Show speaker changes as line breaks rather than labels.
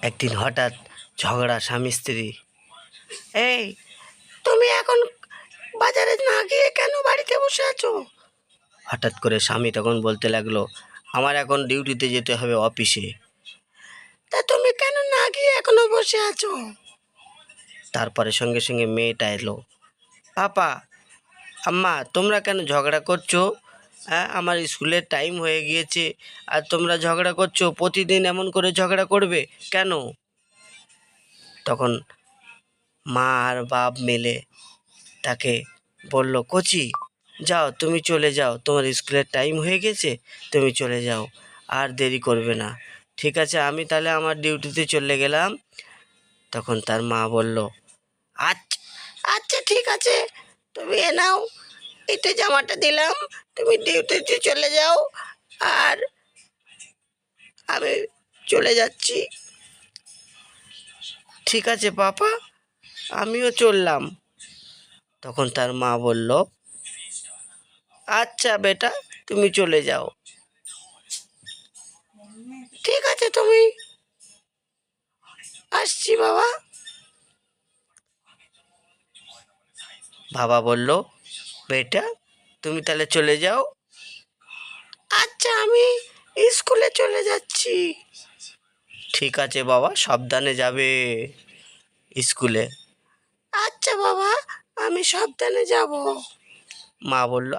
একদিন হঠাৎ ঝগড়া স্বামী স্ত্রী। এই, তুমি এখন বাজারে না গিয়ে কেন বাড়িতে বসে আছো? হঠাৎ করে স্বামী তখন বলতে লাগলো, আমার এখন ডিউটিতে যেতে হবে অফিসে। তা তুমি কেন না গিয়ে এখনো বসে আছো? তারপরে সঙ্গে সঙ্গে মেয়েটা এলো। পাপা, আম্মা, তোমরা কেন ঝগড়া করছো? হ্যাঁ, আমার স্কুলের টাইম হয়ে গিয়েছে আর তোমরা ঝগড়া করছো। প্রতিদিন এমন করে ঝগড়া করবে কেন? তখন মা আর বাপ মিলে তাকে বলল, কচি, যাও, তুমি চলে যাও, তোমার স্কুলের টাইম হয়ে গেছে, তুমি চলে যাও, আর দেরি করবে না। ঠিক আছে, আমি তাহলে আমার ডিউটিতে চলে গেলাম। তখন তার মা বলল, আচ্ছা আচ্ছা, ঠিক আছে, তুমি এ নাও, এটা জামাটা দিলাম, তুমি ডিউটিতে চলে যাও, আর আমি চলে যাচ্ছি। ঠিক আছে পাপা, আমিও চললাম। তখন তার মা বলল, আচ্ছা বেটা, তুমি চলে যাও। ঠিক আছে, তুমি, আসছি বাবা। বাবা বলল, বেটা, তুমি তাহলে চলে যাও। আচ্ছা, আমি স্কুলে চলে যাচ্ছি। ঠিক আছে বাবা, সাবধানে যাবে স্কুলে। আচ্ছা বাবা, আমি সাবধানে যাব। মা বলল,